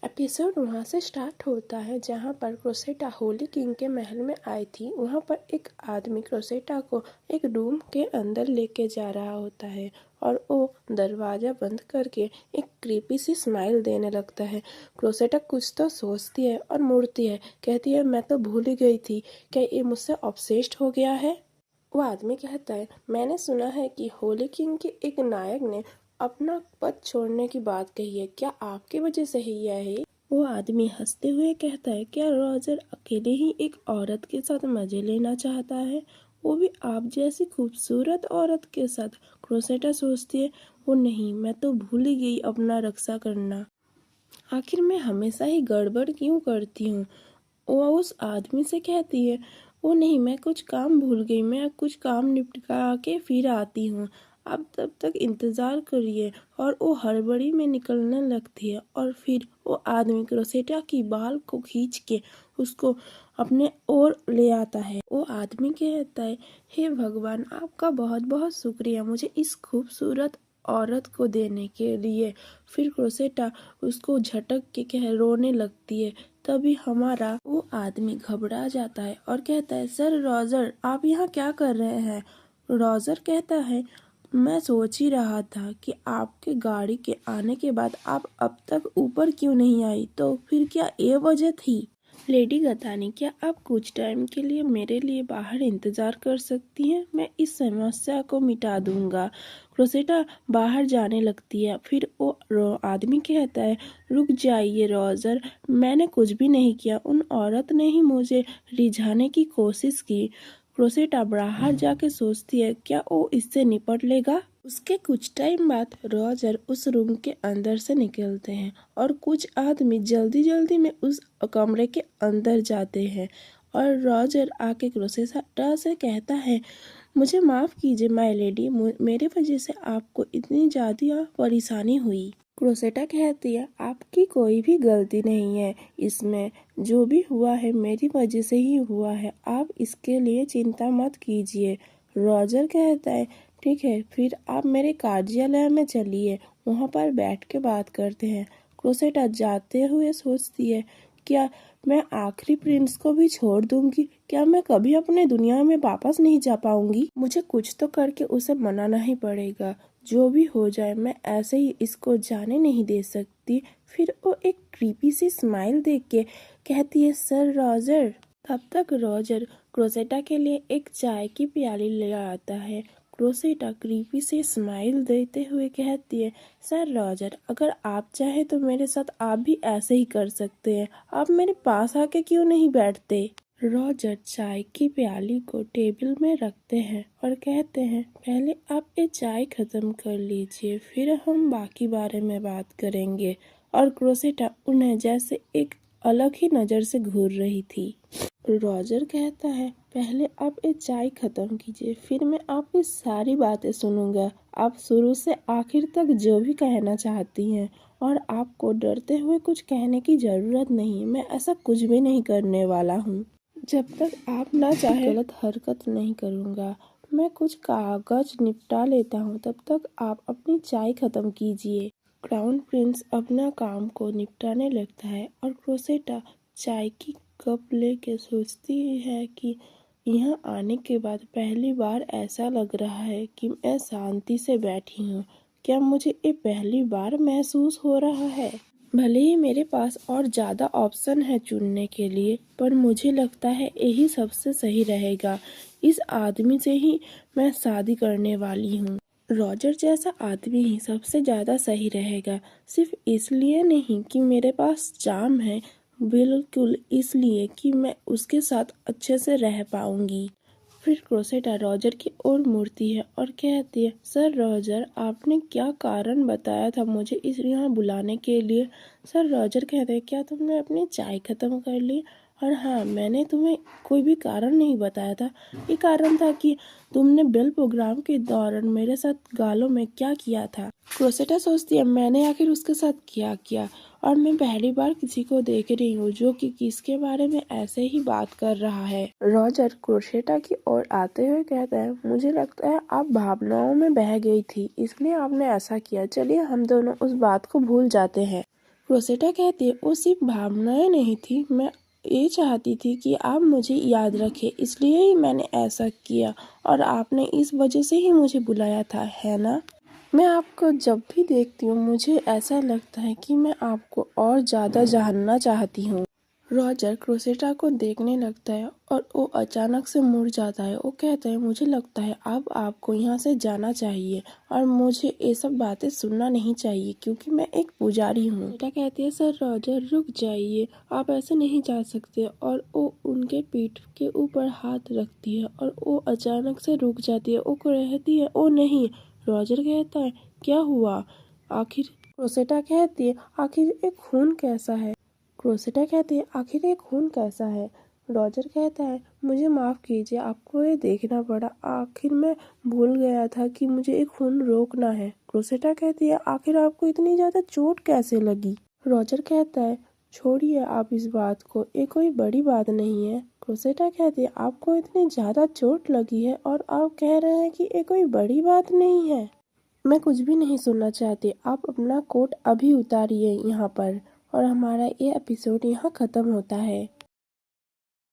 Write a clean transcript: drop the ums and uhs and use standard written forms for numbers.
Episode वहाँ से start होता है जहाँ पर क्रोसेटा होली किंग के महल में आई थी। वहाँ पर एक आदमी क्रोसेटा को एक रूम के अंदर लेके जा रहा होता है और वो दरवाज़ा बंद करके एक क्रीपी सी स्माइल देने लगता है। क्रोसेटा कुछ तो सोचती है और मुड़ती है, कहती है मैं तो भूल ही गई थी, क्या ये मुझसे ऑब्सेस्ड हो गया है। वो आदमी कहता है मैंने सुना है कि होली किंग के एक नायक ने अपना पद छोड़ने की बात कही है, क्या आपकी वजह से ही यह है। वो आदमी हंसते हुए कहता है क्या रॉजर अकेले ही एक औरत के साथ मजे लेना चाहता है, वो भी आप जैसी खूबसूरत औरत के साथ। क्रोसेटा सोचती है वो नहीं, मैं तो भूल ही गई अपना रक्षा करना, आखिर मैं हमेशा ही गड़बड़ क्यों करती हूँ। वो उस आदमी से कहती है वो नहीं, मैं कुछ काम भूल गई, मैं कुछ काम निपटा के फिर आती हूँ, आप तब तक इंतज़ार करिए। और वो हड़बड़ी में निकलने लगती है और फिर वो आदमी क्रोसेटा की बाल को खींच के उसको अपने ओर ले आता है। वो आदमी कहता है हे भगवान, आपका बहुत बहुत शुक्रिया मुझे इस खूबसूरत औरत को देने के लिए। फिर क्रोसेटा उसको झटक के रोने लगती है। तभी हमारा वो आदमी घबरा जाता है और कहता है सर रॉजर, आप यहाँ क्या कर रहे हैं। रॉजर कहता है मैं सोच ही रहा था कि आपके गाड़ी के आने के बाद आप अब तक ऊपर क्यों नहीं आई, तो फिर क्या ये वजह थी। लेडी गतानी, क्या आप कुछ टाइम के लिए मेरे लिए बाहर इंतज़ार कर सकती हैं, मैं इस समस्या को मिटा दूंगा। क्रोसेटा बाहर जाने लगती है। फिर वो आदमी कहता है रुक जाइए रॉजर, मैंने कुछ भी नहीं किया, उन औरत ने ही मुझे रिझाने की कोशिश की। क्रोसेटा बाहर जाके सोचती है क्या वो इससे निपट लेगा। उसके कुछ टाइम बाद रॉजर उस रूम के अंदर से निकलते हैं और कुछ आदमी जल्दी जल्दी में उस कमरे के अंदर जाते हैं और रॉजर आके क्रोसेटा से कहता है मुझे माफ़ कीजिए माय लेडी, मेरे वजह से आपको इतनी ज़्यादा परेशानी हुई। क्रोसेटा कहती है आपकी कोई भी गलती नहीं है, इसमें जो भी हुआ है मेरी वजह से ही हुआ है, आप इसके लिए चिंता मत कीजिए। रॉजर कहता है ठीक है, फिर आप मेरे कार्यालय में चलिए, वहाँ पर बैठ के बात करते हैं। क्रोसेटा जाते हुए सोचती है क्या मैं आखिरी प्रिंस को भी छोड़ दूंगी, क्या मैं कभी अपने दुनिया में वापस नहीं जा पाऊंगी। मुझे कुछ तो करके उसे मनाना ही पड़ेगा, जो भी हो जाए मैं ऐसे ही इसको जाने नहीं दे सकती। फिर वो एक क्रीपी सी स्माइल देख के कहती है सर रॉजर। तब तक रॉजर क्रोसेटा के लिए एक चाय की प्याली ले आता है। क्रोसेटा क्रीपी से स्माइल देते हुए कहती है सर रॉजर, अगर आप चाहे तो मेरे साथ आप भी ऐसे ही कर सकते हैं, आप मेरे पास आके क्यों नहीं बैठते। रॉजर चाय की प्याली को टेबल में रखते हैं और कहते हैं पहले आप ये चाय खत्म कर लीजिए, फिर हम बाकी बारे में बात करेंगे। और क्रोसेटा उन्हें जैसे एक अलग ही नज़र से घूर रही थी। रॉजर कहता है पहले आप ये चाय खत्म कीजिए, फिर मैं आपकी सारी बातें सुनूंगा, आप शुरू से आखिर तक जो भी कहना चाहती हैं, और आपको डरते हुए कुछ कहने की ज़रूरत नहीं, मैं ऐसा कुछ भी नहीं करने वाला हूँ। जब तक आप ना चाहे गलत हरकत नहीं करूँगा, मैं कुछ कागज निपटा लेता हूँ, तब तक आप अपनी चाय खत्म कीजिए। क्राउन प्रिंस अपना काम को निपटाने लगता है और क्रोसेटा चाय की कप लेके सोचती है कि यहाँ आने के बाद पहली बार ऐसा लग रहा है कि मैं शांति से बैठी हूँ, क्या मुझे ये पहली बार महसूस हो रहा है। भले ही मेरे पास और ज़्यादा ऑप्शन है चुनने के लिए, पर मुझे लगता है यही सबसे सही रहेगा, इस आदमी से ही मैं शादी करने वाली हूँ। रॉजर जैसा आदमी ही सबसे ज़्यादा सही रहेगा, सिर्फ इसलिए नहीं कि मेरे पास चार्म है, बिल्कुल इसलिए कि मैं उसके साथ अच्छे से रह पाऊंगी। फिर क्रोसेटा रॉजर की ओर मुड़ती है और कहती है सर रॉजर, आपने क्या कारण बताया था मुझे इस यहाँ बुलाने के लिए। सर रॉजर कहते हैं क्या तुमने अपनी चाय खत्म कर ली। और हाँ, मैंने तुम्हें कोई भी कारण नहीं बताया था, ये कारण था कि तुमने बेल प्रोग्राम के दौरान मेरे साथ गालों में क्या किया था। क्रोसेटा सोचती है मैंने आखिर उसके साथ क्या किया, और मैं पहली बार किसी को देख रही हूँ जो कि किसके बारे में ऐसे ही बात कर रहा है। रॉजर क्रोसेटा की ओर आते हुए कहता है मुझे लगता है आप भावनाओं में बह गई थी, इसलिए आपने ऐसा किया, चलिए हम दोनों उस बात को भूल जाते हैं। रोसेटा कहती है वो सिर्फ भावनाएं नहीं थी, मैं ये चाहती थी कि आप मुझे याद रखें, इसलिए ही मैंने ऐसा किया और आपने इस वजह से ही मुझे बुलाया था, है ना? मैं आपको जब भी देखती हूँ मुझे ऐसा लगता है कि मैं आपको और ज़्यादा जानना चाहती हूँ। रॉजर क्रोसेटा को देखने लगता है और वो अचानक से मुड़ जाता है। वो कहता है मुझे लगता है अब आपको यहाँ से जाना चाहिए और मुझे ये सब बातें सुनना नहीं चाहिए क्योंकि मैं एक पुजारी हूँ। बेटा कहती है सर रॉजर रुक जाइए, आप ऐसे नहीं जा सकते। और वो उनके पीठ के ऊपर हाथ रखती है और वो अचानक से रुक जाती है। वो कहती है ओ नहीं। रॉजर कहता है क्या हुआ आखिर? क्रोसेटा कहती है आखिर एक खून कैसा है? क्रोसेटा कहती है आखिर ये खून कैसा है? रॉजर कहता है मुझे माफ़ कीजिए, आपको ये देखना पड़ा, आखिर मैं भूल गया था कि मुझे ये खून रोकना है। क्रोसेटा कहती है आखिर आपको इतनी ज़्यादा चोट कैसे लगी? रॉजर कहता है छोड़िए आप इस बात को, ये कोई बड़ी बात नहीं है। क्रोसेटा कहती है आपको इतनी ज़्यादा चोट लगी है और आप कह रहे हैं कि ये कोई बड़ी बात नहीं है। मैं कुछ भी नहीं सुनना चाहती, आप अपना कोट अभी उतारिए यहाँ पर। और हमारा ये एपिसोड यहाँ ख़त्म होता है।